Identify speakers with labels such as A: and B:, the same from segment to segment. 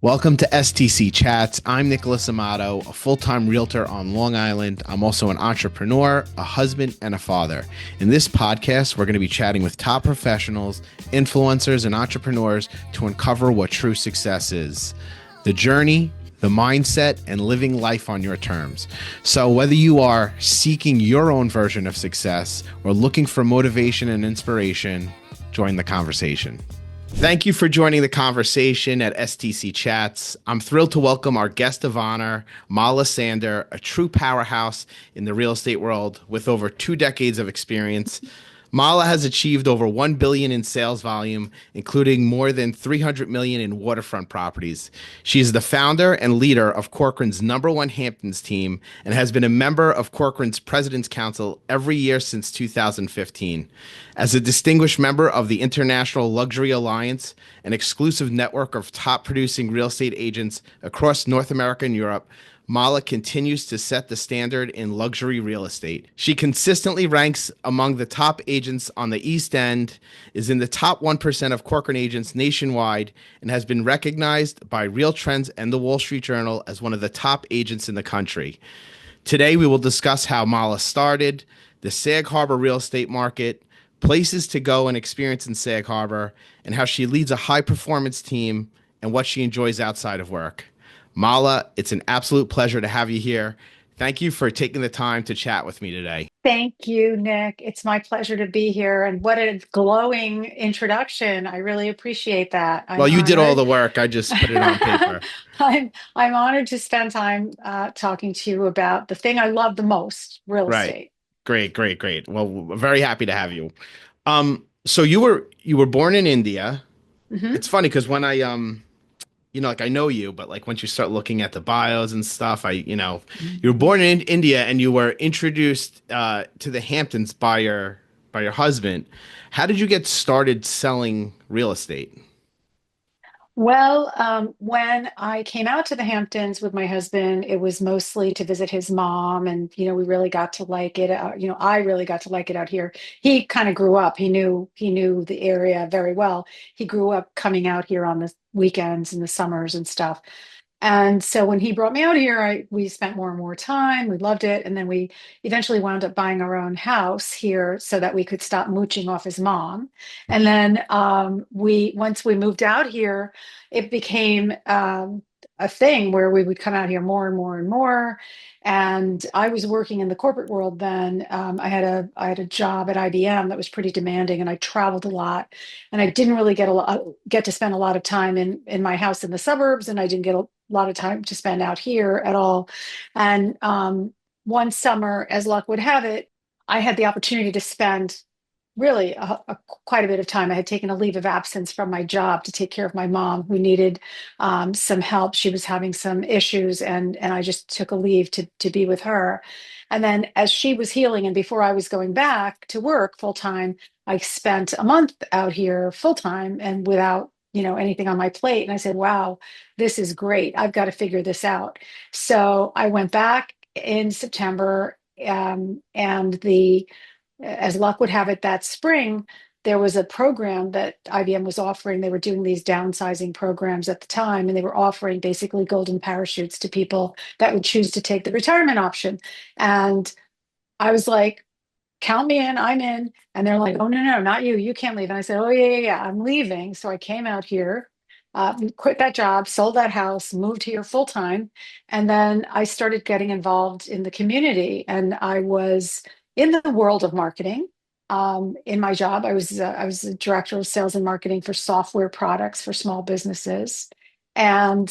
A: Welcome to STC Chats. I'm Nicholas Amato, a full-time realtor on Long Island. I'm also an entrepreneur, a husband, and a father. In this podcast, we're going to be chatting with top professionals, influencers, and entrepreneurs to uncover what true success is. The journey, the mindset, and living life on your terms. So whether you are seeking your own version of success or looking for motivation and inspiration, join the conversation. Thank you for joining the conversation at STC Chats. I'm thrilled to welcome our guest of honor, Mala Sander, a true powerhouse in the real estate world with over 2 decades of experience. Mala has achieved over 1 billion in sales volume, including more than 300 million in waterfront properties. She is the founder and leader of Corcoran's #1 Hamptons team and has been a member of Corcoran's President's Council every year since 2015. As a distinguished member of the International Luxury Alliance, an exclusive network of top producing real estate agents across North America and Europe, Mala continues to set the standard in luxury real estate. She consistently ranks among the top agents on the East End, is in the top 1% of Corcoran agents nationwide, and has been recognized by Real Trends and the Wall Street Journal as one of the top agents in the country. Today, we will discuss how Mala started, the Sag Harbor real estate market, places to go and experience in Sag Harbor, and how she leads a high-performance team and what she enjoys outside of work. Mala, it's an absolute pleasure to have you here. Thank you for taking the time to chat with me today.
B: Thank you, Nick. It's my pleasure to be here. And what a glowing introduction. I really appreciate that.
A: Well,
B: I'm
A: you did all
B: honored.
A: the work. I just put it on paper.
B: I'm honored to spend time talking to you about the thing I love the most, real
A: Right.
B: estate.
A: Great, great, great. Well, we're very happy to have you. So you were born in India.
B: hmm
A: It's funny because when like I know you, but like once you start looking at the bios and stuff, you were born in India and you were introduced to the Hamptons by your husband. How did you get started selling real estate?
B: Well, when I came out to the Hamptons with my husband, it was mostly to visit his mom, and we really got to like it. I really got to like it out here. He kind of grew up. He knew the area very well. He grew up coming out here on the weekends and the summers and stuff. And so when he brought me out here, we spent more and more time. We loved it, and then we eventually wound up buying our own house here so that we could stop mooching off his mom. And then we once we moved out here, it became a thing where we would come out here more and more and more. And I was working in the corporate world then. I had a job at IBM that was pretty demanding, and I traveled a lot. And I didn't really get to spend a lot of time in my house in the suburbs, and I didn't get a lot of time to spend out here at all. And one summer, as luck would have it, I had the opportunity to spend really quite a bit of time. I had taken a leave of absence from my job to take care of my mom, who needed some help. She was having some issues, and I just took a leave to be with her. And then, as she was healing, and before I was going back to work full time, I spent a month out here full time and without anything on my plate. And I said, "Wow, this is great. I've got to figure this out." So I went back in September, and the as luck would have it, that spring, there was a program that IBM was offering. They were doing these downsizing programs at the time, and they were offering basically golden parachutes to people that would choose to take the retirement option. And I was like, count me in, I'm in. And they're like, oh, no, no, not you. You can't leave. And I said, oh, yeah, yeah, yeah, I'm leaving. So I came out here, quit that job, sold that house, moved here full time. And then I started getting involved in the community. And I was in the world of marketing. In my job, I was the director of sales and marketing for software products for small businesses. And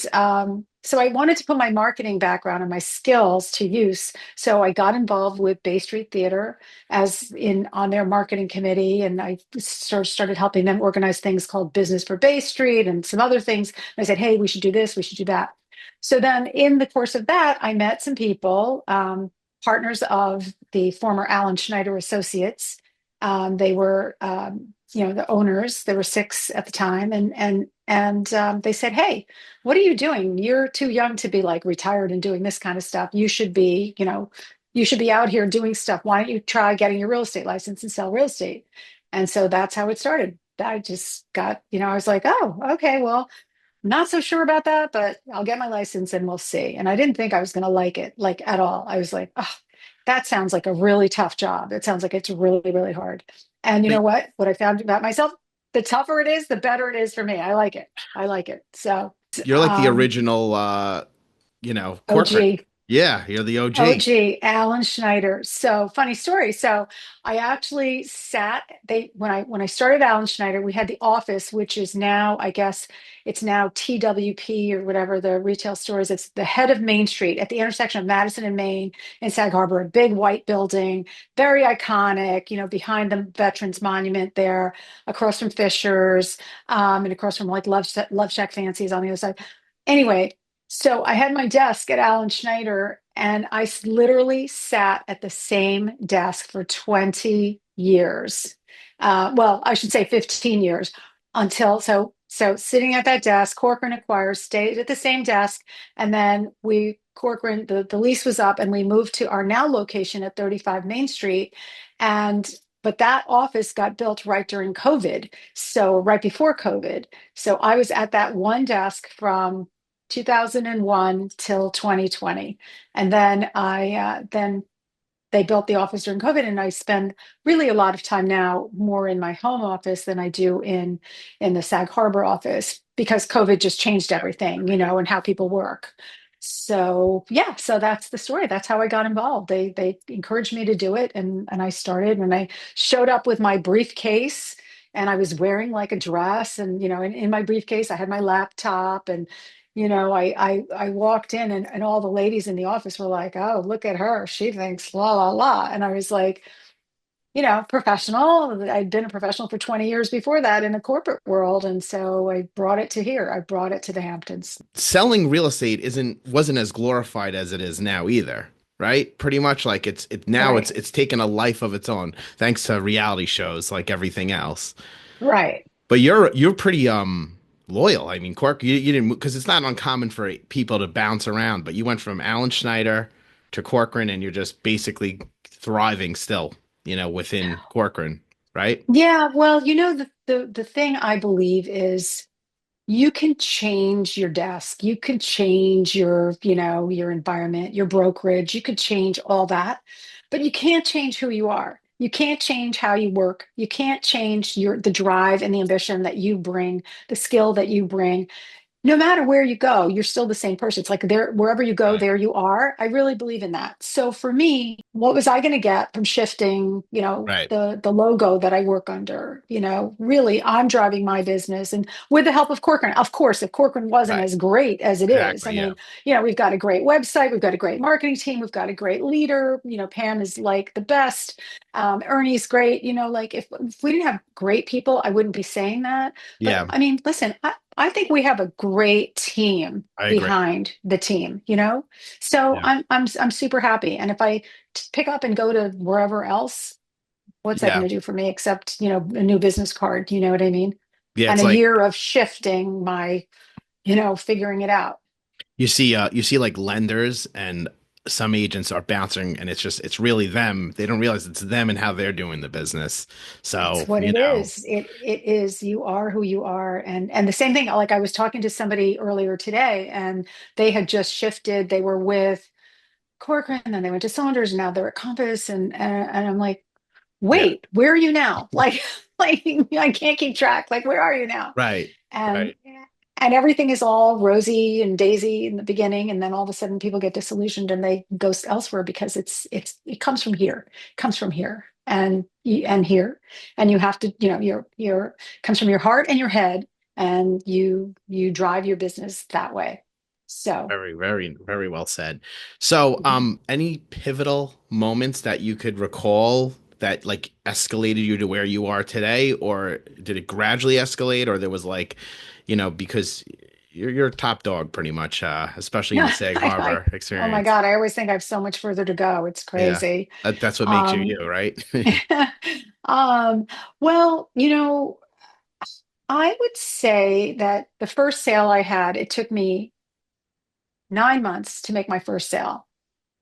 B: so I wanted to put my marketing background and my skills to use. So I got involved with Bay Street Theater as in on their marketing committee, and I started helping them organize things called Business for Bay Street and some other things. And I said, hey, we should do this, we should do that. So then in the course of that, I met some people, partners of the former Alan Schneider Associates. They were the owners. There were six at the time, and they said, hey, what are you doing? You're too young to be like retired and doing this kind of stuff. You should be out here doing stuff. Why don't you try getting your real estate license and sell real estate? And so that's how it started. I just got, I was like, oh, okay, well, Not so sure about that, but I'll get my license and we'll see. And I didn't think I was going to like it, like at all. I was like, oh, that sounds like a really tough job. It sounds like it's really, really hard. And you
A: But
B: know what? What I found about myself, the tougher it is, the better it is for me. I like it. I like it. So,
A: you're like the
B: um,
A: original, corporate.
B: OG.
A: Yeah, you're the
B: Oh,
A: OG.
B: gee, Alan Schneider. So funny story. So I actually sat they when I started Alan Schneider, we had the office, which is now, I guess it's now TWP or whatever the retail stores. It's the head of Main Street at the intersection of Madison and Main in Sag Harbor, a big white building, very iconic, behind the Veterans Monument there, across from Fisher's, and across from like Love Shack Fancies on the other side. Anyway, so I had my desk at Alan Schneider, and literally sat at the same desk for 20 years. Well, I should say 15 years until so sitting at that desk, Corcoran acquires, stayed at the same desk, and then Corcoran, the lease was up, and we moved to our now location at 35 Main Street. And but that office got built right during COVID. So right before COVID. So I was at that one desk from 2001 till 2020. And then they built the office during COVID, and I spend really a lot of time now more in my home office than I do in the Sag Harbor office because COVID just changed everything, and how people work. So yeah, so that's the story. That's how I got involved. They encouraged me to do it, and I started, and I showed up with my briefcase, and I was wearing like a dress, and in my briefcase I had my laptop, and I walked in, and all the ladies in the office were like, "Oh, look at her. She thinks la la la." And I was like, professional. I'd been a professional for 20 years before that in the corporate world. And so I brought it to here. I brought it to the Hamptons.
A: Selling real estate wasn't as glorified as it is now either, right? Pretty much like
B: Right.
A: it's taken a life of its own thanks to reality shows like everything else.
B: Right.
A: But you're pretty loyal. I mean, Cork, you didn't because it's not uncommon for people to bounce around, but you went from Alan Schneider to Corcoran and you're just basically thriving still, within Corcoran, right?
B: Yeah. Well, the thing I believe is you can change your desk, you can change your environment, your brokerage, you could change all that, but you can't change who you are. You can't change how you work. You can't change the drive and the ambition that you bring, the skill that you bring. No matter where you go, you're still the same person. It's like there, wherever you go,
A: Right.
B: there you are. I really believe in that. So for me, what was I going to get from shifting,
A: Right.
B: the logo that I work under? Really, I'm driving my business, and with the help of Corcoran. Of course, if Corcoran wasn't
A: Right.
B: as great as it is, I
A: Exactly. Yeah.
B: mean, we've got a great website, we've got a great marketing team, we've got a great leader. Pam is like the best. Ernie's great. Like if we didn't have great people, I wouldn't be saying that. But
A: Yeah.
B: I mean, listen, I think we have a great team
A: I agree.
B: behind the team. So
A: Yeah.
B: I'm super happy. And if I pick up and go to wherever else, what's that
A: Yeah.
B: going to do for me except, a new business card, you know what I mean?
A: Yeah.
B: And
A: It's
B: a
A: like
B: year of shifting my, figuring it out.
A: you see like lenders and some agents are bouncing and it's really them. They don't realize it's them and how they're doing the business.
B: It's
A: So,
B: what it is. It is, you are who you are. And the same thing, like I was talking to somebody earlier today, and they had just shifted. They were with Corcoran, and then they went to Saunders, and now they're at Compass, and I'm like,
A: yeah.
B: wait, where are you now? Like, like I can't keep track. Like, where are you now?
A: Right.
B: And
A: Right.
B: everything is all rosy and daisy in the beginning, and then all of a sudden people get disillusioned and they go elsewhere because it comes from here, it comes from here, and here, and you have to, your comes from your heart and your head, and you drive your business that way. So.
A: Very, very, very well said. So,
B: Mhm.
A: any pivotal moments that you could recall that like escalated you to where you are today, or did it gradually escalate, or there was like, because you're a top dog pretty much, especially in the
B: Yeah,
A: Sag Harbor
B: oh my
A: experience.
B: God, I always think I have so much further to go. It's
A: Yeah,
B: crazy.
A: that's what makes you
B: Um,
A: you, right?
B: um, well, I would say that the first sale I had, it took me 9 months to make my first sale.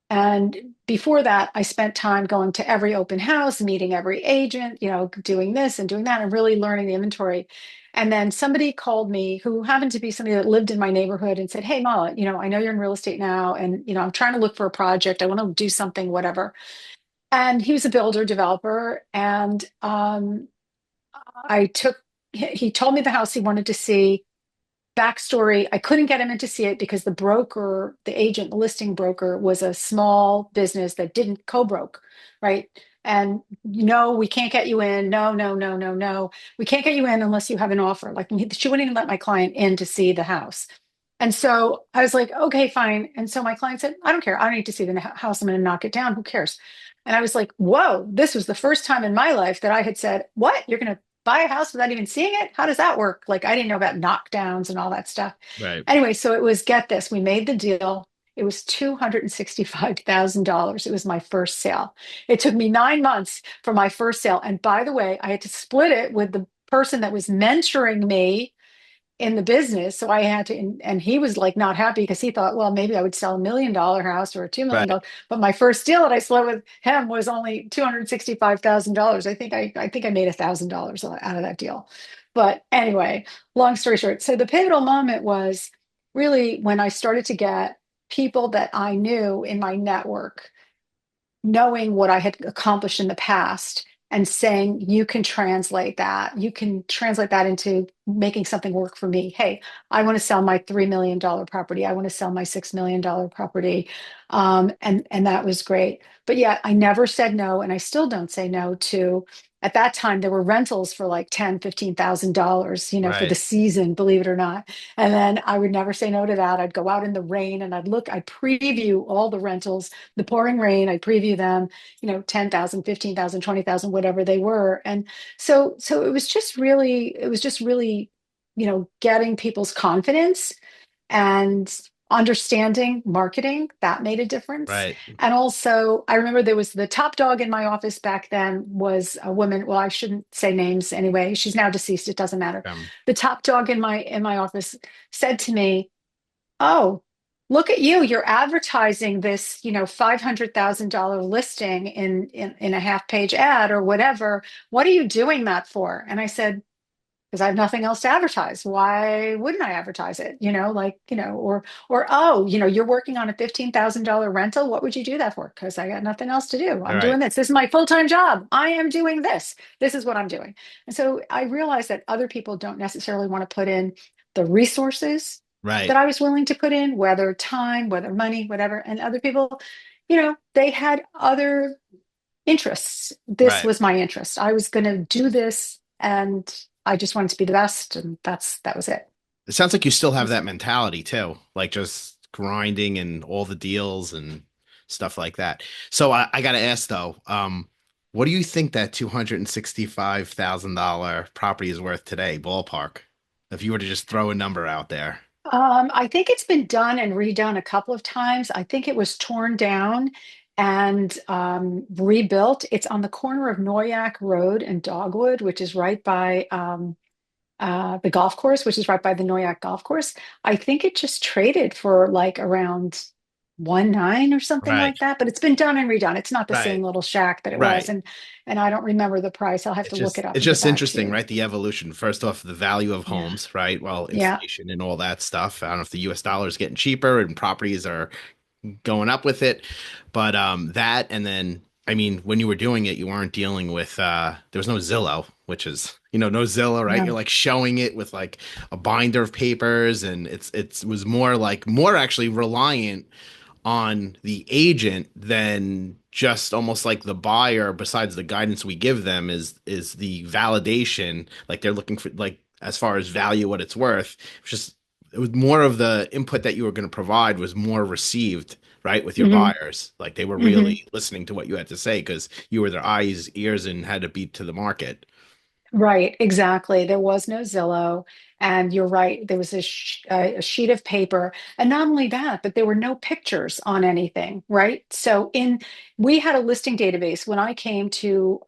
B: And before that, I spent time going to every open house, meeting every agent, doing this and doing that, and really learning the inventory. And then somebody called me who happened to be somebody that lived in my neighborhood and said, "Hey, Mala, I know you're in real estate now, and I'm trying to look for a project. I want to do something, whatever." And he was a builder developer, and I took. He told me the house he wanted to see. Backstory: I couldn't get him in to see it because the broker, the agent, the listing broker, was a small business that didn't co-broke, right? And we can't get you in. No, no, no, no, no. We can't get you in unless you have an offer. Like, she wouldn't even let my client in to see the house. And so I was like, okay, fine. And so my client said, I don't care. I don't need to see the house. I'm going to knock it down. Who cares? And I was like, whoa, this was the first time in my life that I had said, what? You're going to buy a house without even seeing it? How does that work? Like, I didn't know about knockdowns and all that stuff.
A: Right.
B: Anyway, so it was, get this, we made the deal. It was $265,000. It was my first sale. It took me 9 months for my first sale. And by the way, I had to split it with the person that was mentoring me in the business. So I had to, and he was like not happy because he thought, well, maybe I would sell $1 million house or a $2 million.
A: Right.
B: But my first deal that I split with him was only $265,000. I think I made $1,000 out of that deal. But anyway, long story short, so the pivotal moment was really when I started to get people that I knew in my network knowing what I had accomplished in the past and saying, you can translate that into making something work for me. Hey, I want to sell my $3 million property. I want to sell my $6 million property. And that was great. But yeah, I never said no. And I still don't say no to, at that time, there were rentals for like $10,000, $15,000, for the
A: Right.
B: season, believe it or not. And then I would never say no to that. I'd go out in the rain and I'd preview all the rentals, the pouring rain. I'd preview them, 10,000, 15,000, 20,000, whatever they were. And so it was just really, getting people's confidence and understanding marketing that made a difference.
A: Right.
B: And also, I remember there was the top dog in my office back then was a woman. Well, I shouldn't say names anyway. She's now deceased. It doesn't matter. The top dog in my office said to me, "Oh, look at you. You're advertising this, $500,000 listing in a half page ad or whatever. What are you doing that for?" And I said, "Because I have nothing else to advertise. Why wouldn't I advertise it? Or oh, you're working on a $15,000 rental. What would you do that for?" "Because I got nothing else to do. I'm doing
A: Right.
B: this. This is my full-time job. I am doing this. This is what I'm doing." And so I realized that other people don't necessarily want to put in the resources that
A: Right.
B: I was willing to put in, whether time, whether money, whatever. And other people, they had other interests. This
A: Right.
B: was my interest. I was going to do this, and I just wanted to be the best, and that was it.
A: It sounds like you still have that mentality too, like just grinding and all the deals and stuff like that. So I got to ask though, what do you think that $265,000 property is worth today, ballpark? If you were to just throw a number out there.
B: I think it's been done and redone a couple of times. I think it was torn down and rebuilt. It's on the corner of Noyak Road and Dogwood, which is right by the golf course, which is right by the Noyak golf course. I think it just traded for like around 1.9 or something
A: Right.
B: like that. But it's been done and redone. It's not the same
A: Right.
B: little shack that it was,
A: Right.
B: and I don't remember the price. I'll have to look it up
A: It's
B: and get
A: just
B: back to
A: interesting,
B: you.
A: right? The evolution. First off, the value of
B: Yeah,
A: homes, right? Well,
B: yeah.
A: inflation and all that stuff. I don't know if the US dollar is getting cheaper and properties are going up with it. But that and then I mean, when you were doing it, you weren't dealing with there was no Zillow, which is, no Zillow, right? You're
B: No.
A: like showing it with like a binder of papers and it was more actually reliant on the agent than just almost like the buyer. Besides the guidance we give them is the validation, like they're looking for, like, as far as value what it's worth. It was more of the input that you were going to provide was more received, right, with your
B: Hmm.
A: buyers. Like they were
B: Hmm.
A: really listening to what you had to say because you were their eyes, ears, and had to beat to the market.
B: Right, exactly. There was no Zillow, and you're right. There was a sheet of paper, and not only that, but there were no pictures on anything. Right. So we had a listing database when I came to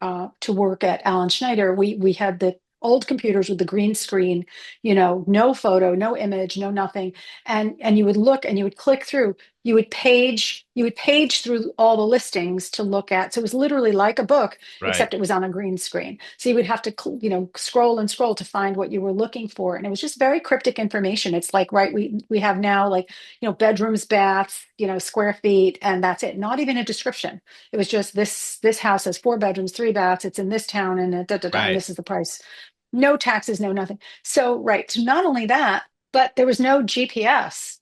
B: work at Alan Schneider. We had the old computers with the green screen, no photo, no image, no nothing, and you would look and you would click through. you would page through all the listings to look at. So it was literally like a book,
A: Right.
B: except it was on a green screen. So you would have to, scroll and scroll to find what you were looking for. And it was just very cryptic information. It's like, right, we have now like, bedrooms, baths, square feet, and that's it. Not even a description. It was just this house has 4 bedrooms, 3 baths. It's in this town, and and
A: Right.
B: this is the price. No taxes, no nothing. So, right. So not only that, but there was no GPS,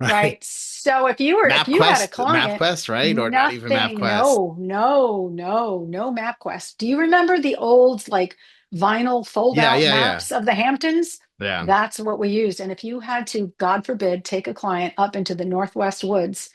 A: Right.
B: right? So if you had a client,
A: MapQuest, right? Or not even
B: nothing,
A: MapQuest.
B: no MapQuest. Do you remember the old like vinyl fold
A: Yeah,
B: out
A: yeah, yeah.
B: maps of the Hamptons?
A: Yeah.
B: That's what we used. And if you had to, God forbid, take a client up into the Northwest woods,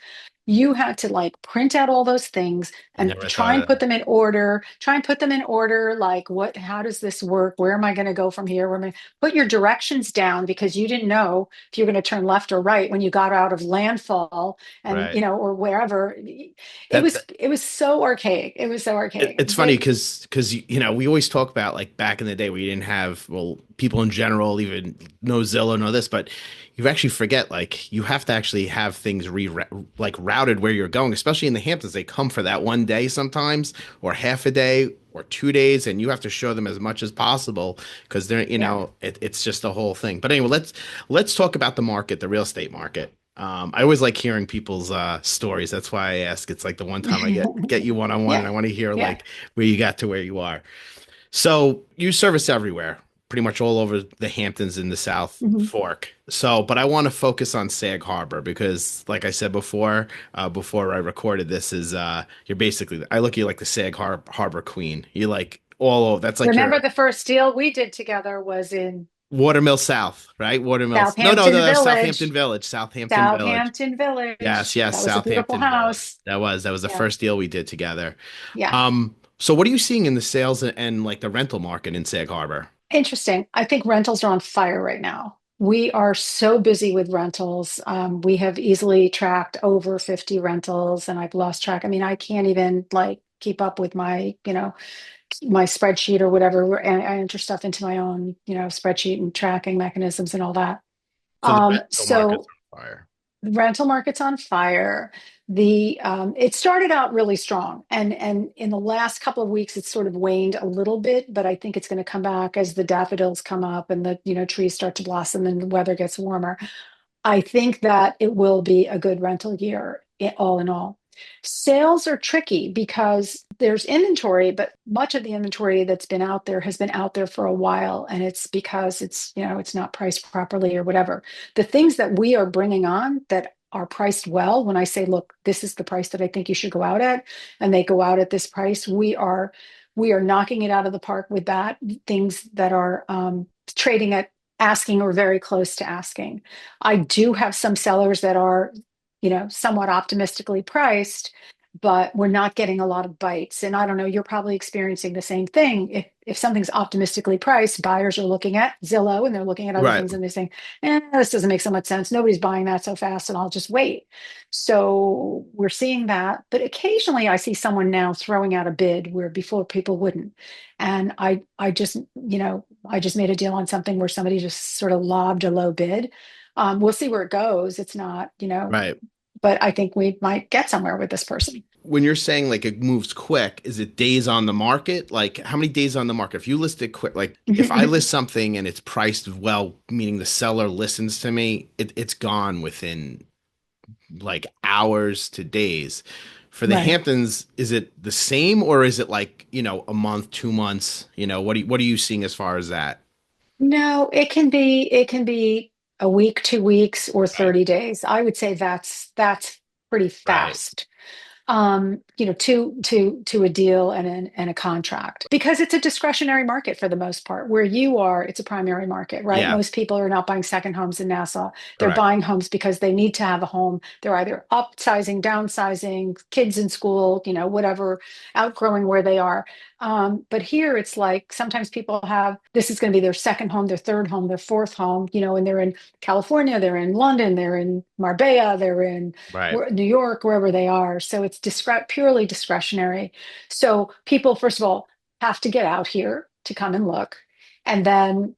B: you had to like print out all those things
A: I
B: and
A: never
B: try
A: thought
B: and
A: of that.
B: put them in order. Try and put them in order. Like, how does this work? Where am I going to go from here? Where am I? Put your directions down because you didn't know if you're going to turn left or right when you got out of landfall and
A: Right.
B: or wherever. It
A: That,
B: was it was so archaic. It was so archaic.
A: it's funny because we always talk about like back in the day we didn't have, well, people in general even no Zillow, no this, but you actually forget like you have to actually have things like routed where you're going, especially in the Hamptons. They come for that one day sometimes, or half a day or 2 days, and you have to show them as much as possible because they're
B: Yeah.
A: it's just a whole thing. But anyway, let's talk about the market, the real estate market. I always like hearing people's stories. That's why I ask. It's like the one time I get you one on one, and
B: Yeah.
A: I want to hear
B: Yeah.
A: like where you got to where you are. So you service everywhere, pretty much all over the Hamptons in the South
B: Mhm.
A: Fork. So, but I want to focus on Sag Harbor because, like I said before, before I recorded this, is you're basically I look at you like the Harbor queen. You like all of that's like
B: Remember
A: your
B: the first deal we did together was in
A: Watermill South, right? Watermills. No,
B: Southampton
A: the Southampton
B: Village.
A: Village, Southampton Village.
B: Southampton
A: Yes,
B: Village.
A: yes,
B: That was a beautiful
A: Southampton Village.
B: house.
A: That was the
B: Yeah.
A: first deal we did together.
B: Yeah.
A: So what are you seeing in the sales and like the rental market in Sag Harbor?
B: Interesting. I think rentals are on fire right now. We are so busy with rentals. We have easily tracked over 50 rentals, and I've lost track. I mean, I can't even like keep up with my spreadsheet or whatever. And I enter stuff into my own, spreadsheet and tracking mechanisms and all that.
A: So the rental market's
B: So
A: on fire.
B: the rental market's on fire. It started out really strong, and in the last couple of weeks, it's sort of waned a little bit. But I think it's going to come back as the daffodils come up and the trees start to blossom and the weather gets warmer. I think that it will be a good rental year, all in all. Sales are tricky because there's inventory, but much of the inventory that's been out there has been out there for a while, and it's because it's not priced properly or whatever. The things that we are bringing on that are priced well, when I say, look, this is the price that I think you should go out at, and they go out at this price, we are knocking it out of the park with that. Things that are trading at asking or very close to asking. I do have some sellers that are, somewhat optimistically priced, but we're not getting a lot of bites. And I don't know, you're probably experiencing the same thing. If something's optimistically priced, buyers are looking at Zillow and they're looking at other
A: Right.
B: things and they're saying, this doesn't make so much sense. Nobody's buying that so fast, and I'll just wait. So we're seeing that. But occasionally I see someone now throwing out a bid where before people wouldn't. And I just made a deal on something where somebody just sort of lobbed a low bid. We'll see where it goes. It's not,
A: Right.
B: but I think we might get somewhere with this person.
A: When you're saying like it moves quick, is it days on the market? Like how many days on the market? If you list it quick, like if I list something and it's priced well, meaning the seller listens to me, it's gone within like hours to days. For the
B: Right.
A: Hamptons, is it the same or is it like, a month, 2 months? What are you seeing as far as that?
B: No, it can be a week, 2 weeks, or
A: Right.
B: 30 days. I would say that's pretty
A: Right.
B: fast. To a deal and a contract, because it's a discretionary market for the most part. Where you are, it's a primary market, right?
A: Yeah.
B: Most people are not buying second homes in Nassau. They're
A: Correct.
B: buying homes because they need to have a home. They're either upsizing, downsizing, kids in school, whatever, outgrowing where they are. But here it's like sometimes people have this is going to be their second home, their third home, their fourth home, and they're in California, they're in London, they're in Marbella, they're in
A: Right.
B: New York, wherever they are. So it's purely discretionary. So people, first of all, have to get out here to come and look. And then,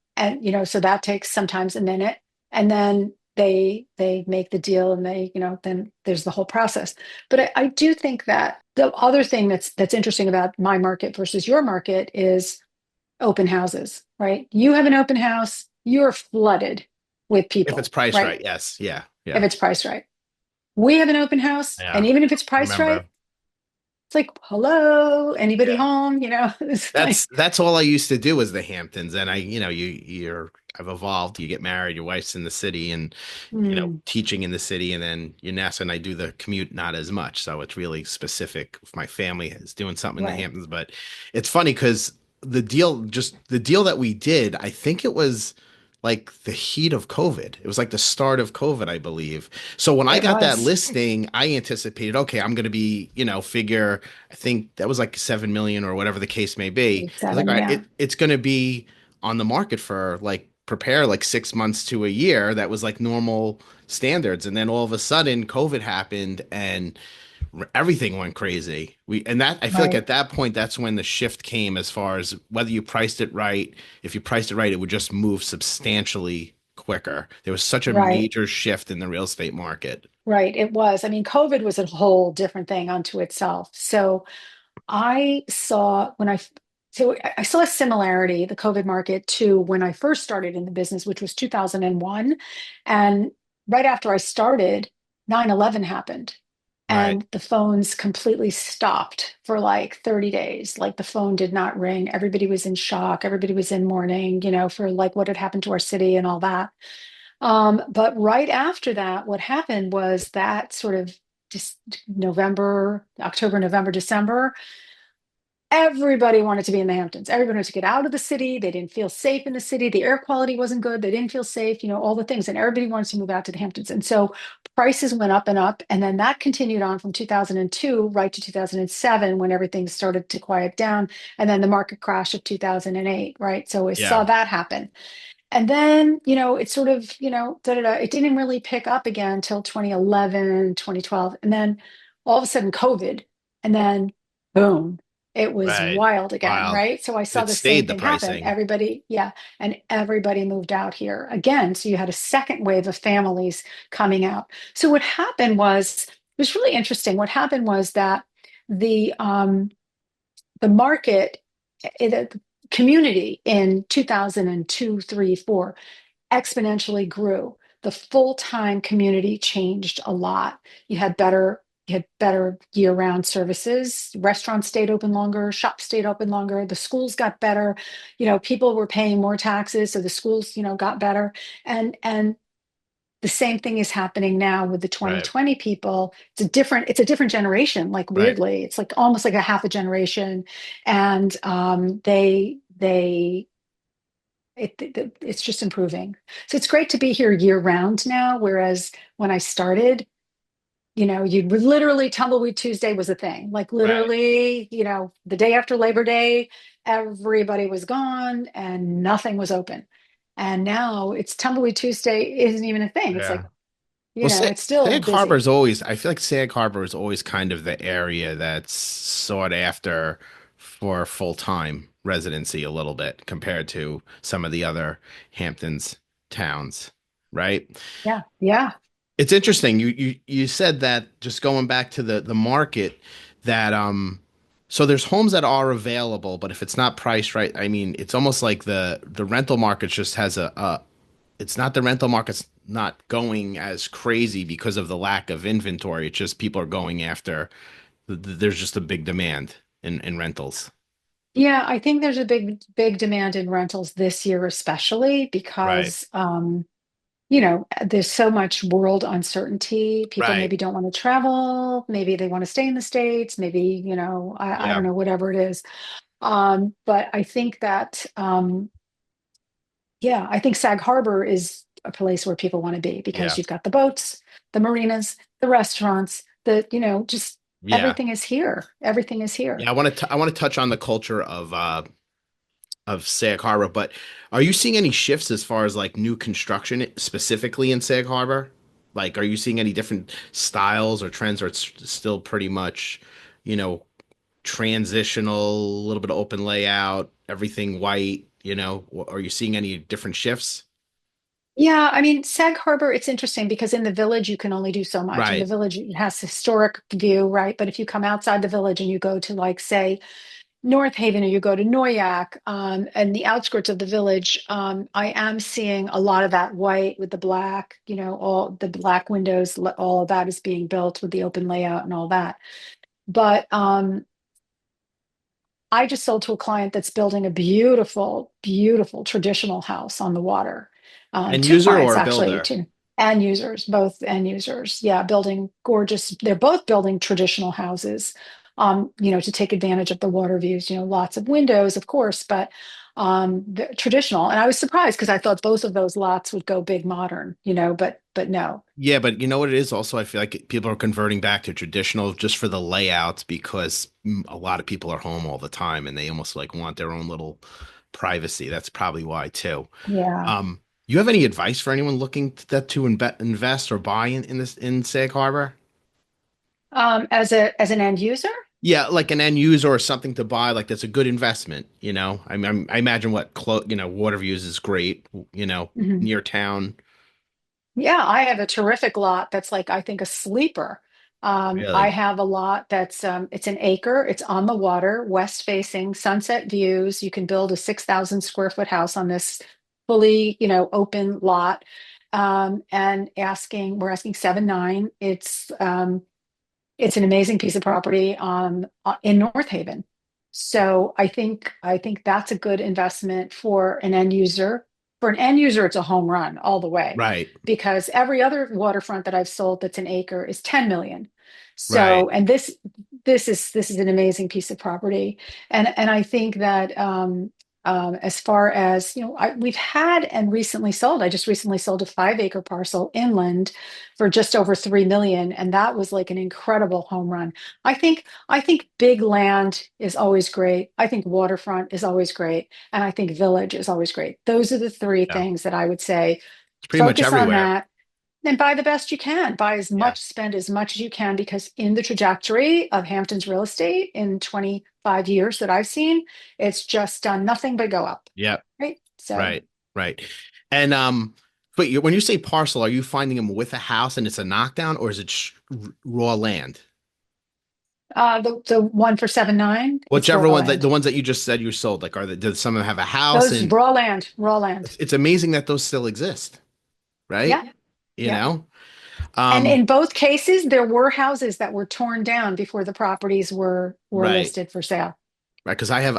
B: so that takes sometimes a minute. And then they make the deal, and they, then there's the whole process. But I do think that the other thing that's interesting about my market versus your market is open houses, right? You have an open house, you're flooded with
A: If it's
B: people,
A: priced
B: right?
A: right, yes, yeah,
B: If
A: yeah,
B: it's priced right. We have an open house, and
A: yeah.
B: even if it's
A: I
B: priced right,
A: remember.
B: it's like, hello, anybody
A: Yeah.
B: home? It's like,
A: That's all I used to do was the Hamptons, and I've evolved. You get married, your wife's in the city, and
B: hmm,
A: teaching in the city, and then your NASA and I do the commute not as much, so it's really specific. If my family is doing something in the
B: right,
A: Hamptons, but it's funny because the deal that we did, I think it was like the heat of COVID. It was like the start of COVID, I believe. So when I
B: it
A: got that
B: was
A: listing, I anticipated, okay, I'm going to be, figure, I think that was like 7 million or whatever the case may be. I was like,
B: seven,
A: all right,
B: yeah,
A: it's going to be on the market for like prepare like 6 months to a year. That was like normal standards. And then all of a sudden COVID happened and everything went crazy. And that I feel like
B: right,
A: at that point that's when the shift came as far as whether you priced it right. If you priced it right, it would just move substantially quicker. There was such a
B: right.
A: major shift in the real estate market.
B: Right, it was. I mean, COVID was a whole different thing unto itself. So I saw when I so I saw a similarity, the COVID market, to when I first started in the business, which was 2001. And right after I started, 9/11 happened.
A: Right.
B: And the phones completely stopped for like 30 days. Like the phone did not ring. Everybody was in shock. Everybody was in mourning, for like what had happened to our city and all that. But right after that, what happened was that sort of just November, October, November, December, everybody wanted to be in the Hamptons. Everybody wanted to get out of the city. They didn't feel safe in the city. The air quality wasn't good. They didn't feel safe, all the things. And everybody wanted to move out to the Hamptons. And so prices went up and up. And then that continued on from 2002 right to 2007 when everything started to quiet down. And then the market crash of 2008, right? So we
A: Yeah.
B: saw that happen. And then, it sort of, it didn't really pick up again until 2011, 2012. And then all of a sudden, COVID. And then, boom, it was
A: Right.
B: wild again,
A: Wild.
B: right? So I saw
A: It
B: the same
A: stayed the
B: thing happen.
A: pricing.
B: Everybody, yeah. And everybody moved out here again. So you had a second wave of families coming out. So what happened was, it was really interesting. What happened was that the, um, the market, the community in 2002, 3, 4 exponentially grew. The full-time community changed a lot. You had better year-round services. Restaurants stayed open longer, shops stayed open longer, the schools got better. People were paying more taxes, so the schools, got better. And the same thing is happening now with the
A: Right.
B: 2020 people. It's a different generation, like
A: Right.
B: weirdly. It's like almost like a half a generation. And it's just improving. So it's great to be here year round now. Whereas when I started, you literally Tumbleweed Tuesday was a thing. Like
A: Right.
B: literally, the day after Labor Day, everybody was gone and nothing was open. And now it's Tumbleweed Tuesday isn't even a thing. It's
A: Yeah.
B: like,
A: Well,
B: it's still
A: Sag Harbor
B: busy.
A: is always, I feel like Sag Harbor is always kind of the area that's sought after for full-time residency a little bit compared to some of the other Hamptons towns, right?
B: Yeah. Yeah.
A: It's interesting. You said that just going back to the market that so there's homes that are available, but if it's not priced right, I mean, it's almost like the rental market just has a it's not the rental market's not going as crazy because of the lack of inventory. It's just people are going after there's just a big demand in rentals.
B: Yeah, I think there's a big demand in rentals this year, especially
A: Right.
B: because there's so much world uncertainty. People
A: Right.
B: maybe don't want to travel, maybe they want to stay in the States, maybe, I
A: Yeah.
B: don't know, whatever it is. But I think that yeah, I think Sag Harbor is a place where people want to be because
A: Yeah.
B: you've got the boats, the marinas, the restaurants, just
A: Yeah.
B: everything is here. Everything is here.
A: Yeah. I want to touch on the culture of Sag Harbor, but are you seeing any shifts as far as like new construction specifically in Sag Harbor? Like, are you seeing any different styles or trends, or it's still pretty much, you know, transitional, a little bit of open layout, everything white, Are you seeing any different shifts?
B: Yeah, I mean, Sag Harbor, it's interesting because in the village you can only do so much. In the
A: Right.
B: village, it has historic view, right? But if you come outside the village and you go to, like, say, North Haven, or you go to Noyak, and the outskirts of the village, I am seeing a lot of that white with the black, all the black windows, all of that is being built with the open layout and all that. But I just sold to a client that's building a beautiful, beautiful traditional house on the water.
A: End
B: Two
A: user
B: clients
A: or a
B: actually,
A: builder?
B: two end users, both end users. Yeah, building gorgeous. They're both building traditional houses, to take advantage of the water views. Lots of windows, of course, but traditional. And I was surprised because I thought both of those lots would go big modern, but no.
A: Yeah, but you know what it is also, I feel like people are converting back to traditional just for the layouts because a lot of people are home all the time and they almost like want their own little privacy. That's probably why too.
B: Yeah.
A: You have any advice for anyone looking to invest or buy in this in Sag Harbor?
B: As an end user.
A: Yeah, like an end user or something to buy, like that's a good investment. I imagine what water views is great.
B: Mhm.
A: Near town.
B: Yeah, I have a terrific lot that's, like, I think, a sleeper. I
A: Really?
B: have a lot that's it's an acre, it's on the water, west facing, sunset views. You can build a 6,000 square foot house on this fully, open lot. And we're asking 7.9. It's an amazing piece of property in North Haven. So I think that's a good investment for an end user. For an end user, it's a home run all the way
A: Right.
B: because every other waterfront that I've sold that's an acre is 10 million.
A: Right.
B: So, and this is an amazing piece of property. And I think that as far as, we've had and recently sold. I just recently sold a 5 acre parcel inland for just over 3 million, and that was like an incredible home run. I think big land is always great. I think waterfront is always great, and I think village is always great. Those are the three
A: Yeah.
B: things that I would say.
A: It's pretty much
B: Focus on
A: everywhere.
B: that and buy the best you can. Buy as
A: Yeah.
B: much, spend as much as you can, because in the trajectory of Hamptons real estate in 25 years that I've seen, it's just done nothing but go up.
A: Yeah.
B: Right. So
A: Right. Right. And but when you say parcel, are you finding them with a house and it's a knockdown, or is it raw land?
B: the one for 7.9, it's
A: Whichever
B: raw
A: one, the
B: land.
A: ones that you just said you sold, like, does some of them have a house?
B: Those
A: And
B: raw land, raw land.
A: it's amazing that those still exist, right?
B: Yeah.
A: You
B: Yeah.
A: know?
B: And
A: Um,
B: in both cases, there were houses that were torn down before the properties were
A: right.
B: listed for sale.
A: Right, because I have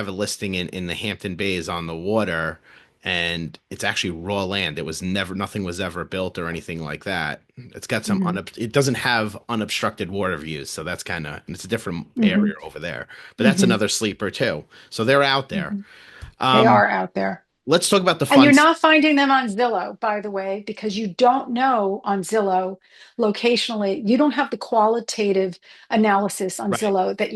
A: a listing in the Hampton Bays on the water, and it's actually raw land. It was never Nothing was ever built or anything like that. It's got some
B: Hmm.
A: it doesn't have unobstructed water views, so that's it's a different area
B: Hmm.
A: over there. But that's
B: Hmm.
A: another sleeper too. So they're out there.
B: Hmm. They
A: Um,
B: are out there.
A: let's talk about the
B: And
A: fun.
B: you're not finding them on Zillow, by the way, because you don't know on Zillow locationally. You don't have the qualitative analysis on
A: Right.
B: Zillow that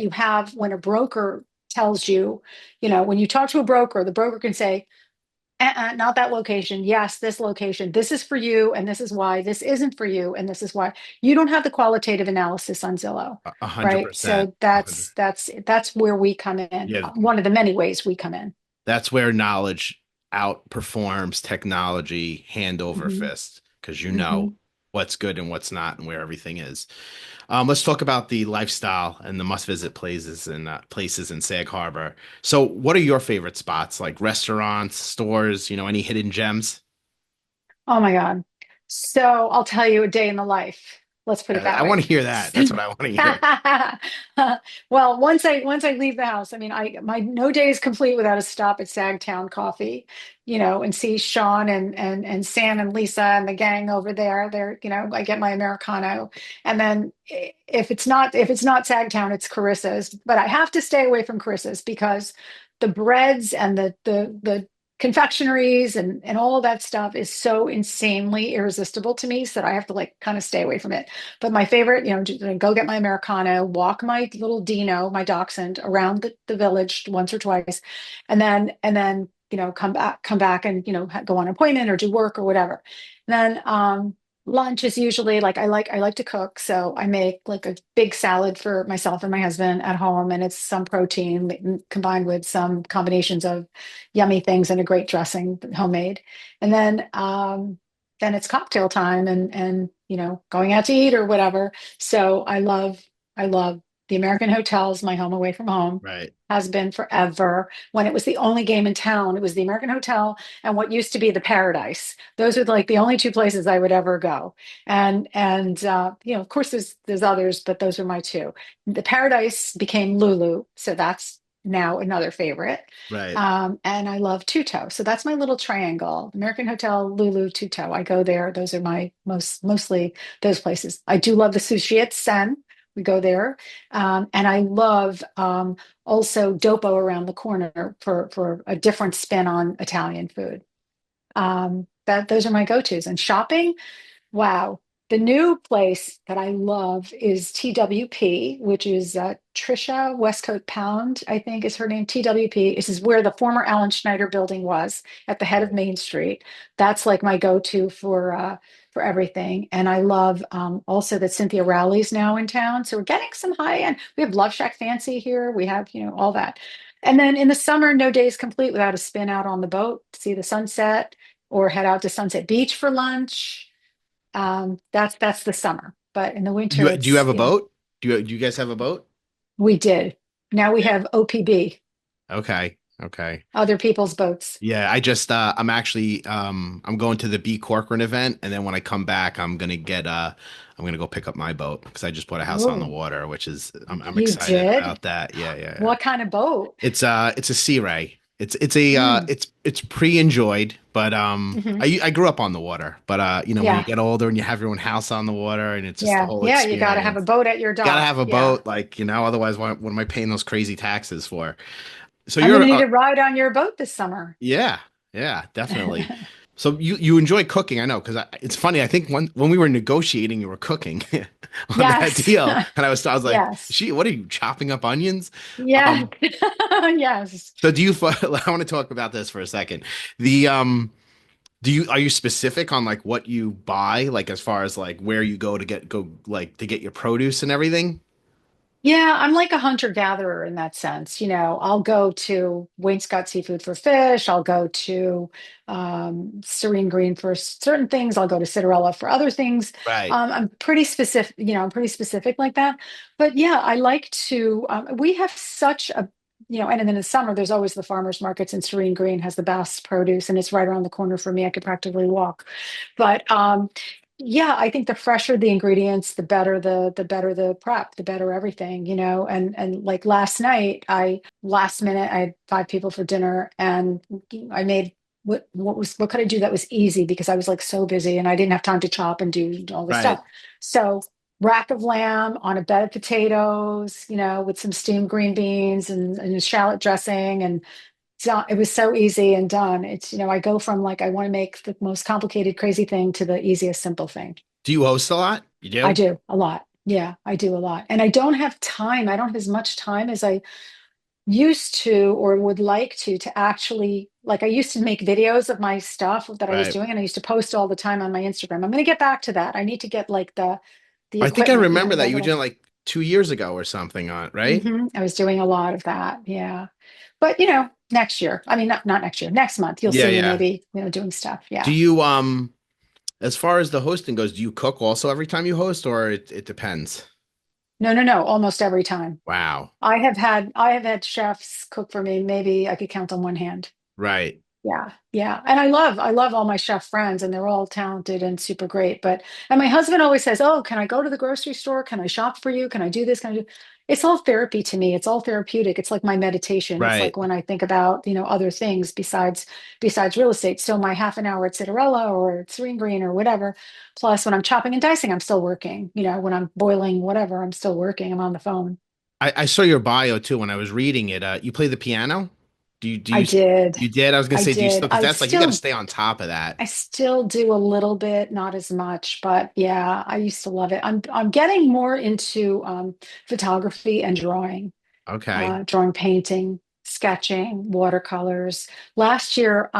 B: you have when a broker tells you. When you talk to a broker, the broker can say, not that location. Yes, this location. This is for you, and this is why. This isn't for you, and this is why. You don't have the qualitative analysis on Zillow,
A: A hundred
B: right?
A: percent.
B: So
A: A hundred.
B: that's where we come in.
A: Yeah,
B: One of the many ways we come in.
A: that's where knowledge outperforms technology hand over
B: Hmm.
A: fist because you know
B: Hmm.
A: what's good and what's not and where everything is. Let's talk about the lifestyle and the must-visit places in Sag Harbor. So, what are your favorite spots, like restaurants, stores? Any hidden gems?
B: Oh my God. So I'll tell you a day in the life. Let's put it that
A: I want
B: way.
A: to hear that. That's what I want to hear.
B: Well, once I leave the house, I mean, my no day is complete without a stop at Sagtown Coffee, and see Sean and Sam and Lisa and the gang over there. I get my Americano. And then if it's not Sagtown, it's Carissa's. But I have to stay away from Carissa's because the breads and the confectionaries and all of that stuff is so insanely irresistible to me, so that I have to, like, kind of stay away from it. But my favorite, just go get my Americano, walk my little Dino, my dachshund, around the village once or twice, and then come back and go on an appointment or do work or whatever. And then Lunch is usually like I like to cook, so I make like a big salad for myself and my husband at home, and it's some protein combined with some combinations of yummy things and a great dressing, homemade. And then it's cocktail time and going out to eat or whatever. So I love the American hotels, my home away from home.
A: Right.
B: Has been forever. When it was the only game in town, it was the American Hotel and what used to be the Paradise. Those were like the only two places I would ever go. And of course, there's others, but those are my two. The Paradise became Lulu, so that's now another favorite.
A: Right.
B: And I love Tuto, so that's my little triangle: American Hotel, Lulu, Tuto. I go there. Those are my mostly those places. I do love the sushi at Sen. We go there, and I love also Dopo around the corner for a different spin on Italian food. That those are my go-tos. And shopping, wow. The new place that I love is TWP, which is Trisha Westcoat Pound, I think is her name. TWP. This is where the former Alan Schneider building was at the head of
A: Right.
B: Main Street. That's like my go-to for everything. And I love also that Cynthia Rowley's now in town. So we're getting some high-end. We have Love Shack Fancy here. We have, all that. And then in the summer, no day is complete without a spin out on the boat to see the sunset or head out to Sunset Beach for lunch. That's the summer, but in the winter,
A: Do you
B: it's
A: have a boat? Do you guys have a boat?
B: we did. Now we
A: Yeah.
B: have OPB,
A: Okay. Okay.
B: other people's boats.
A: Yeah, I'm actually I'm going to the B Corcoran event, and then when I come back I'm gonna go pick up my boat because I just bought a house on the
B: Oh,
A: water, which is I'm
B: you
A: excited
B: did?
A: about that. Yeah, yeah, yeah.
B: What kind of boat?
A: It's a Sea Ray.
B: Mm,
A: It's pre-enjoyed, but
B: hmm.
A: I grew up on the water, but when you
B: Yeah,
A: get older and you have your own house on the water and it's just the
B: yeah,
A: whole
B: yeah. You got to have a
A: experience.
B: boat at your
A: Gotta
B: dock.
A: have a
B: Yeah,
A: boat, like, otherwise what am I paying those crazy taxes for? So
B: I'm going to
A: you're
B: need a ride on your boat this summer.
A: yeah, yeah, definitely. So you enjoy cooking, I know, because it's funny. I think when we were negotiating, you were cooking on that
B: Yes,
A: deal, and I was like,
B: yes,
A: "She, what are you chopping up onions?"
B: yes,
A: Um,
B: yes.
A: so I want to talk about this for a second. The are you specific on like what you buy, like as far as like where you go like to get your produce and everything?
B: Yeah, I'm like a hunter-gatherer in that sense. I'll go to Wainscott Seafood for fish. I'll go to Serene Green for certain things. I'll go to Citarella for other things.
A: Right,
B: I'm pretty specific, I'm pretty specific like that. But yeah, I like to, we have such a, and then in the summer, there's always the farmers markets, and Serene Green has the best produce, and it's right around the corner for me. I could practically walk. But yeah, I think the fresher the ingredients, the better the prep, the better everything, and like last night, I last minute I had five people for dinner, and I made what could I do that was easy because I was like so busy and I didn't have time to chop and do all this
A: right.
B: stuff. So rack of lamb on a bed of potatoes, with some steamed green beans and a shallot dressing, and it was so easy and done. I go from like I want to make the most complicated, crazy thing to the easiest, simple thing.
A: Do you host a lot? You
B: I
A: do?
B: do a lot. Yeah, I do a lot. And I don't have time. I don't have as much time as I used to or would like to actually, like I used to make videos of my stuff that I was
A: Right.
B: doing and I used to post all the time on my Instagram. I'm going to get back to that. I need to get like the
A: I think I
B: equipment,
A: remember that
B: the
A: you were
B: little.
A: doing like 2 years ago or something on it, right?
B: I was doing a lot of that. Yeah. But next year. I mean, not next year, next month, you'll
A: Yeah,
B: see me
A: yeah.
B: maybe, doing stuff.
A: Do
B: Yeah.
A: you as far as the hosting goes, do you cook also every time you host, or it depends?
B: No, no, no, almost every time.
A: Wow.
B: I have had chefs cook for me. Maybe I could count on one hand.
A: Right.
B: Yeah, yeah. And I love all my chef friends and they're all talented and super great. And my husband always says, "Oh, can I go to the grocery store? Can I shop for you? Can I do this? Can I do?" It's all therapy to me. It's all therapeutic. It's like my meditation. It's like
A: Right.
B: when I think about, other things besides real estate. So my half an hour at Citarella or at Serene Green or whatever. Plus when I'm chopping and dicing, I'm still working. When I'm boiling whatever, I'm still working. I'm on the phone.
A: I saw your bio too when I was reading it. You play the piano?
B: I did.
A: You did? I was gonna
B: I
A: say, do you
B: did.
A: still, because that's like you got to stay on top of that.
B: I still do a little bit, not as much, but yeah, I used to love it. I'm getting more into photography and drawing,
A: Okay.
B: drawing, painting, sketching, watercolors. Last year,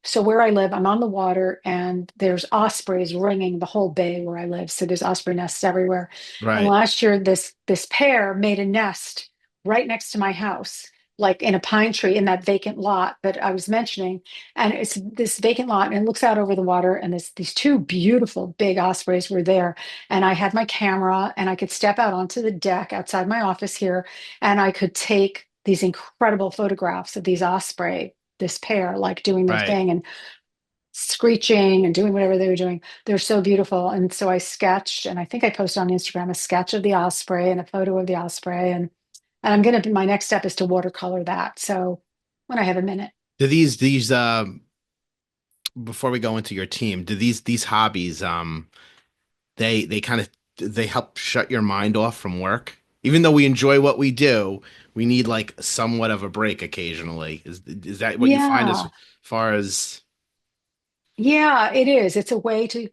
B: so where I live, I'm on the water and there's ospreys ringing the whole bay where I live. So there's osprey nests everywhere. And
A: Right.
B: last year, this pair made a nest right next to my house, like in a pine tree in that vacant lot that I was mentioning. And it's this vacant lot and it looks out over the water. And these two beautiful big ospreys were there. And I had my camera and I could step out onto the deck outside my office here and I could take these incredible photographs of these osprey, this pair, like doing their
A: Right.
B: thing and screeching and doing whatever they were doing. They're so beautiful. And so I sketched, and I think I posted on Instagram a sketch of the osprey and a photo of the osprey. And I'm going to, my next step is to watercolor that. So when I have a minute.
A: Do these before we go into your team, do these hobbies they kind of they help shut your mind off from work? Even though we enjoy what we do, we need like somewhat of a break occasionally. Is that what you find as
B: Yeah.
A: far as
B: Yeah, it is. It's a way to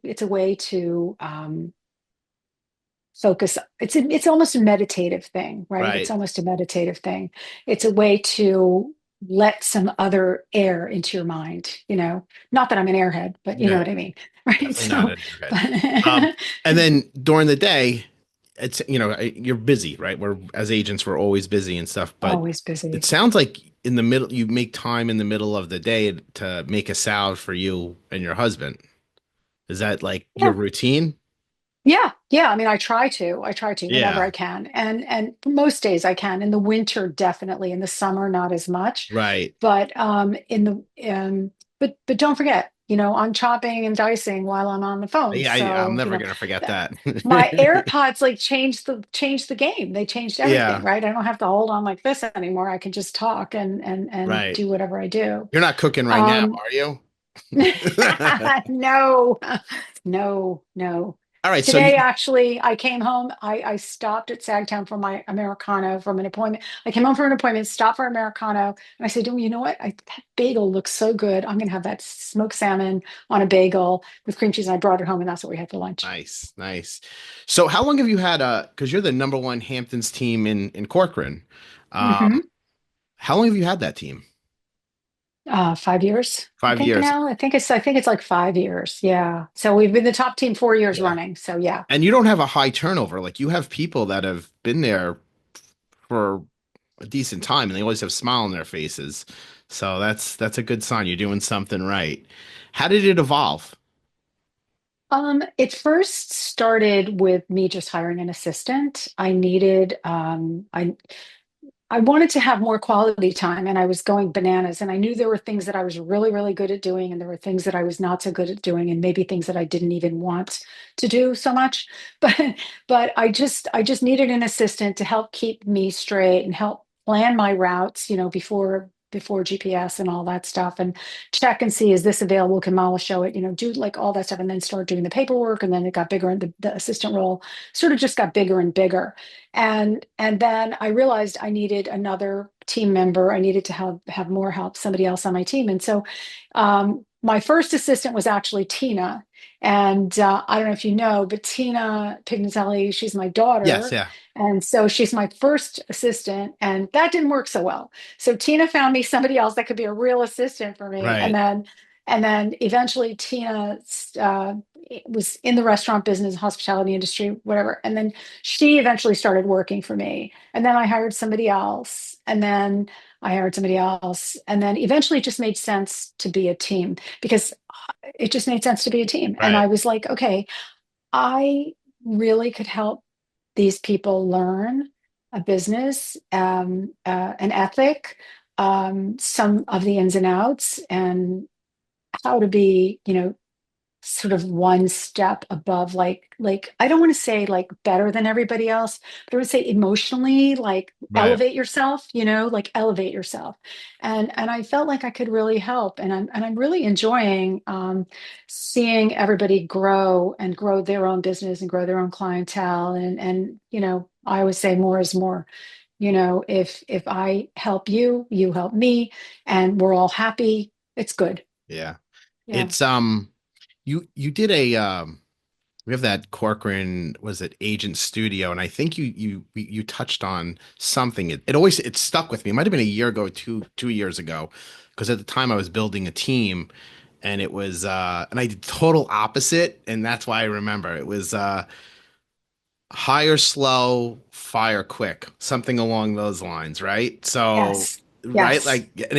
B: focus. It's almost a meditative thing, right? It's
A: right,
B: almost a meditative thing. It's a way to let some other air into your mind, Not that I'm an airhead, but you know
A: yeah,
B: what I mean, right?
A: definitely not
B: So,
A: an airhead. Um,
B: but
A: and then during the day, it's you're busy, right? We're as agents, we're always busy and stuff. But
B: always
A: it
B: busy.
A: sounds like in the middle, you make time in the middle of the day to make a salad for you and your husband. Is that like your
B: Yeah.
A: routine?
B: Yeah, yeah. I mean, I try to whenever
A: Yeah,
B: I can, and most days I can. In the winter, definitely. In the summer, not as much.
A: right.
B: But in the but don't forget, I'm chopping and dicing while I'm on the phone.
A: Yeah, I'm
B: So
A: never gonna forget
B: th-
A: that.
B: my AirPods like changed the game. They changed everything,
A: Yeah,
B: right? I don't have to hold on like this anymore. I can just talk and
A: right.
B: do whatever I do.
A: You're not cooking right now,
B: Um,
A: are you?
B: No, no, no.
A: All right, so
B: Today,
A: you
B: actually, I came home. I stopped at Sagtown for my Americano from an appointment. I came home from an appointment, stopped for Americano, and I said, "Oh, you know what? That bagel looks so good. I'm going to have that smoked salmon on a bagel with cream cheese." And I brought it home, and that's what we had for lunch.
A: nice, nice. So how long have you had because you're the number one Hamptons team in Corcoran. Um,
B: Hmm.
A: how long have you had that team?
B: 5 years, I
A: Five
B: think
A: years.
B: now. I think it's like 5 years. Yeah. So we've been the top team 4 years
A: Yeah.
B: running. So yeah.
A: And you don't have a high turnover. Like you have people that have been there for a decent time and they always have a smile on their faces. So that's a good sign. You're doing something right. How did it evolve?
B: It first started with me just hiring an assistant. I wanted to have more quality time and I was going bananas. And I knew there were things that I was really, really good at doing, and there were things that I was not so good at doing, and maybe things that I didn't even want to do so much. But but I just needed an assistant to help keep me straight and help plan my routes, before GPS and all that stuff, and check and see, is this available? Can Mala show it? Do like all that stuff, and then start doing the paperwork. And then it got bigger, and the assistant role sort of just got bigger and bigger. And then I realized I needed another team member. I needed to have more help, somebody else on my team. And so my first assistant was actually Tina. And I don't know if you know, but Tina Pignatelli, she's my
A: Yes,
B: daughter.
A: yeah.
B: And so she's my first assistant, and that didn't work so well. So Tina found me somebody else that could be a real assistant for me. And
A: Right.
B: then and then eventually Tina uh, was in the restaurant business, hospitality industry, whatever. And then she eventually started working for me. And then I hired somebody else. And then I hired somebody else. And then eventually it just made sense to be a team, because it just made sense to be a team. And
A: Right.
B: I was like, okay, I really could help these people learn a business, an ethic, some of the ins and outs, and how to be, sort of one step above, like I don't want to say like better than everybody else, but I would say emotionally, like
A: Right.
B: elevate yourself, like elevate yourself. And I felt like I could really help. And I'm really enjoying seeing everybody grow and grow their own business and grow their own clientele. And I always say more is more. If I help you, you help me, and we're all happy, it's good.
A: Yeah.
B: Yeah.
A: It's you did a we have that Corcoran was it Agent Studio, and I think you touched on something. It always it stuck with me. It might have been a year ago, two years ago, because at the time I was building a team, and it was and I did total opposite, and that's why I remember it was hire slow, fire quick, something along those lines, right? So,
B: Yes.
A: right,
B: Yes.
A: like, and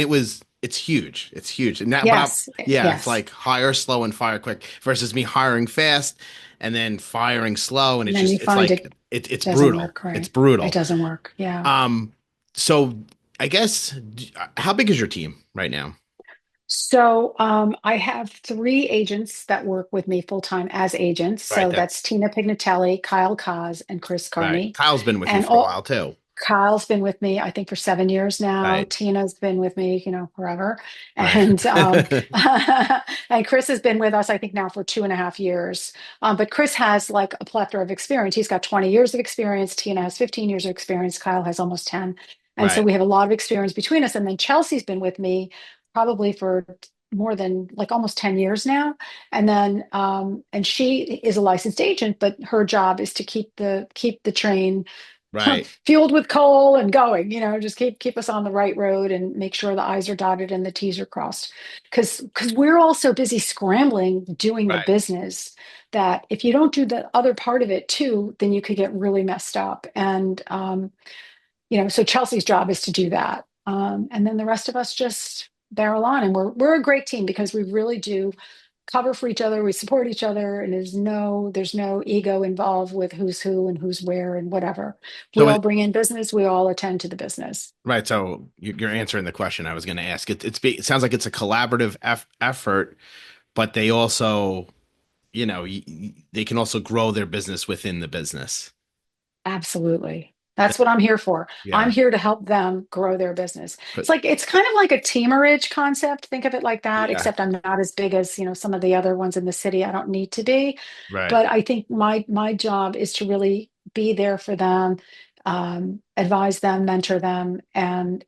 A: it's huge, it's huge, and that, but I'm,
B: Yes.
A: yeah, it's
B: Yes.
A: like hire slow and fire quick versus me hiring fast and then firing slow, and
B: And then you
A: it's
B: find
A: like
B: it
A: it's
B: doesn't
A: brutal,
B: work,
A: it's
B: right? It
A: brutal.
B: doesn't work. Yeah.
A: Um, so I guess how big is your team right now?
B: So I have three agents that work with me full time as agents.
A: Right,
B: So
A: that
B: that's Tina Pignatelli, Kyle Kaz, and Chris
A: right.
B: Carney.
A: Kyle's been with you
B: And
A: for a while
B: all
A: too.
B: Kyle's been with me, I think, for 7 years now.
A: Right,
B: Tina's been with me, forever.
A: right,
B: And and Chris has been with us, I think, now for 2.5 years. But Chris has like a plethora of experience. He's got 20 years of experience. Tina has 15 years of experience. Kyle has almost 10. And so
A: right,
B: we have a lot of experience between us. And then Chelsea's been with me probably for more than like almost 10 years now. And then and she is a licensed agent, but her job is to keep the train
A: right.
B: fueled with coal and going, just keep us on the right road and make sure the I's are dotted and the T's are crossed. Because we're all so busy scrambling doing the
A: Right.
B: business that if you don't do the other part of it too, then you could get really messed up. And so Chelsea's job is to do that. And then the rest of us just barrel on, and we're a great team because we really do cover for each other, we support each other, and there's no ego involved with who's who and who's where and whatever. We
A: So
B: all bring in business, we all attend to the business.
A: right. So you're answering the question I was going to ask. It sounds like it's a collaborative effort, but they also, they can also grow their business within the business.
B: Absolutely. That's what I'm here for. I'm
A: Yeah.
B: here to help them grow their business.
A: But
B: It's kind of like a teamerage concept. Think of it like that,
A: yeah.
B: except I'm not as big as, some of the other ones in the city. I don't need to be.
A: Right.
B: But I think my job is to really be there for them, advise them, mentor them, and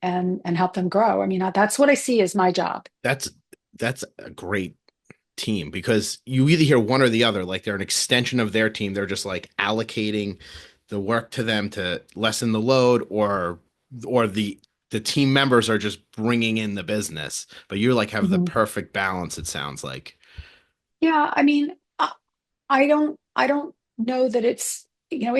B: help them grow. I mean, that's what I see as my job.
A: That's that's a great team because you either hear one or the other. Like they're an extension of their team. They're just like allocating the work to them to lessen the load, or the team members are just bringing in the business. But you like have the
B: Mhm.
A: perfect balance. It sounds like.
B: Yeah, I mean, I don't know that it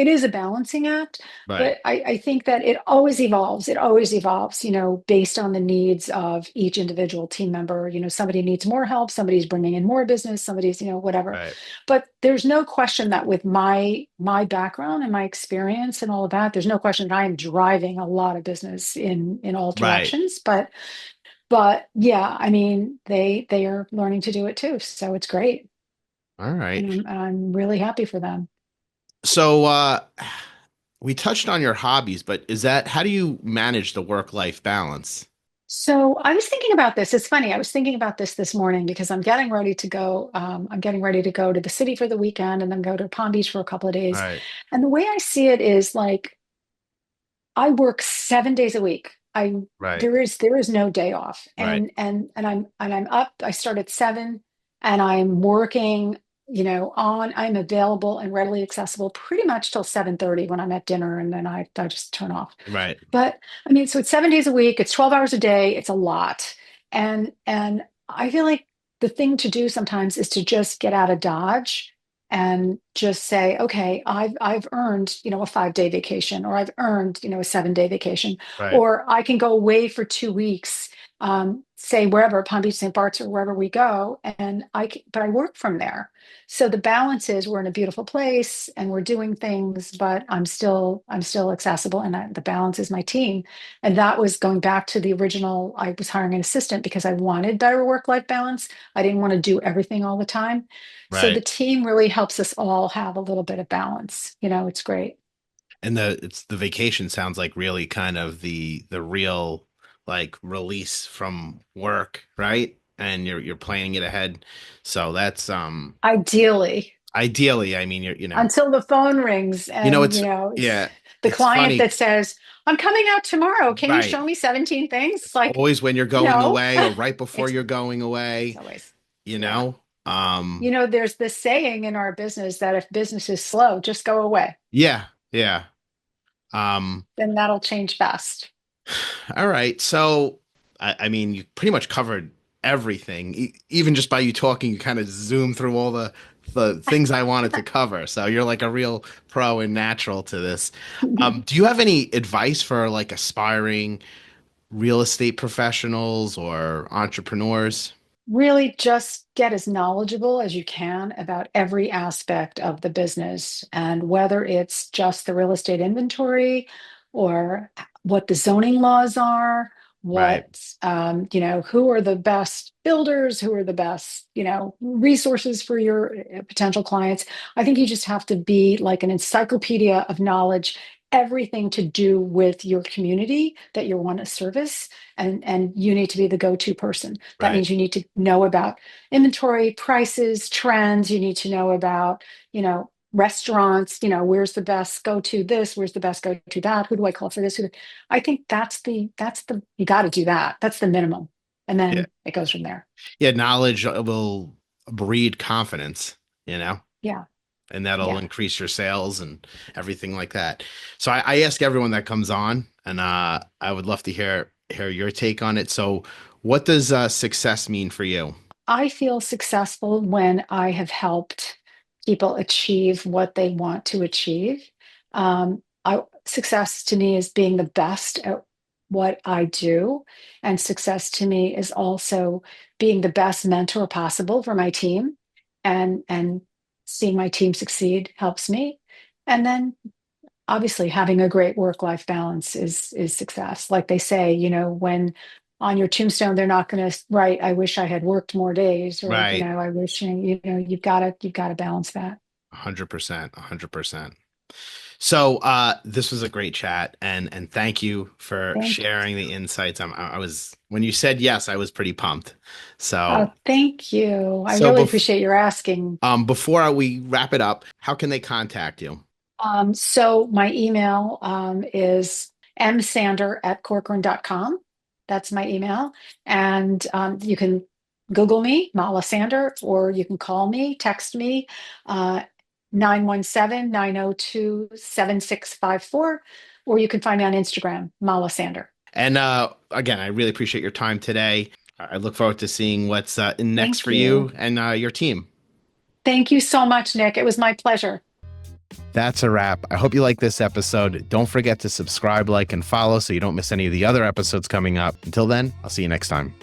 B: is a balancing act,
A: Right.
B: but I think that it always evolves. It always evolves, based on the needs of each individual team member. Somebody needs more help, somebody's bringing in more business, somebody's, whatever.
A: Right.
B: But there's no question that with my background and my experience and all of that, there's no question that I am driving a lot of business in all
A: Right.
B: directions. But yeah, I mean, they are learning to do it too, so it's great.
A: All right.
B: And I'm really happy for them.
A: So we touched on your hobbies, but is that how do you manage the work-life balance?
B: So I was thinking about this. It's funny. I was thinking about this morning because I'm getting ready to go. I'm getting ready to go to the city for the weekend and then go to Palm Beach for a couple of days.
A: Right.
B: And the way I see it is like I work 7 days a week. I
A: Right.
B: there is no day off.
A: Right.
B: And I'm up. I start at 7 and I'm working, I'm available and readily accessible pretty much till 7:30 when I'm at dinner and then I just turn off.
A: Right.
B: But I mean, so it's 7 days a week, it's 12 hours a day, it's a lot. And I feel like the thing to do sometimes is to just get out of Dodge and just say, okay, I've earned, a 5 day vacation, or I've earned, a 7 day vacation,
A: Right.
B: or I can go away for 2 weeks, say wherever, Palm Beach, St. Bart's, or wherever we go, and but I work from there. So the balance is we're in a beautiful place and we're doing things, but I'm still accessible, and the balance is my team. And that was going back to the original. I was hiring an assistant because I wanted better work-life balance. I didn't want to do everything all the time. So the
A: Right.
B: team really helps us all have a little bit of balance. It's great.
A: And the vacation sounds like really kind of the real like release from work, right? And you're planning it ahead. So that's
B: Ideally,
A: ideally, I mean you're
B: until the phone rings and,
A: it's
B: it's
A: yeah,
B: the
A: it's
B: client
A: funny.
B: that says, I'm coming out tomorrow. Can you
A: Right.
B: show me 17 things? It's like,
A: Always when you're going
B: no,
A: away or right before
B: it's
A: you're going
B: it's
A: away,
B: always,
A: you
B: yeah.
A: know? Um
B: There's this saying in our business that if business is slow, just go away.
A: yeah, yeah. Um
B: Then that'll change fast.
A: all right. So I mean you pretty much covered everything. Even just by you talking, you kind of zoom through all the things I wanted to cover. So you're like a real pro and natural to this. Do you have any advice for like aspiring real estate professionals or entrepreneurs?
B: Really just get as knowledgeable as you can about every aspect of the business, and whether it's just the real estate inventory or what the zoning laws are,
A: Right,
B: who are the best builders, who are the best, resources for your potential clients. I think you just have to be like an encyclopedia of knowledge, everything to do with your community that you want to service, and you need to be the go-to person. That
A: right.
B: means you need to know about inventory, prices, trends. You need to know about, restaurants, where's the best go to this, where's the best go to that, who do I call for this? I think that's the you got to do that. That's the minimum. And
A: Yeah.
B: then it goes from there.
A: Yeah, knowledge will breed confidence, you know,
B: Yeah.
A: and that'll
B: Yeah.
A: increase your sales and everything like that. So I ask everyone that comes on, and I would love to hear your take on it. So, what does success mean for you?
B: I feel successful when I have helped people achieve what they want to achieve. Success to me is being the best at what I do. And success to me is also being the best mentor possible for my team. And seeing my team succeed helps me. And then obviously having a great work-life balance is success. Like they say, when on your tombstone they're not going to write, I wish I had worked more days, or
A: Right.
B: I wish, you've got to balance that.
A: 100%, 100%. So, this was a great chat, and thank you for
B: Thank you.
A: sharing the insights. I was when you said yes, I was pretty pumped.
B: Oh,
A: So,
B: thank you. I
A: so
B: really
A: bef
B: appreciate your asking.
A: before we wrap it up, how can they contact you?
B: So my email is msander@corcoran.com. That's my email. And you can Google me, Mala Sander, or you can call me, text me, 917-902-7654, or you can find me on Instagram, Mala Sander.
A: And again, I really appreciate your time today. I look forward to seeing what's in next
B: Thank
A: for
B: you.
A: you and your team.
B: Thank you so much, Nick. It was my pleasure.
A: That's a wrap. I hope you like this episode. Don't forget to subscribe, like, and follow so you don't miss any of the other episodes coming up. Until then, I'll see you next time.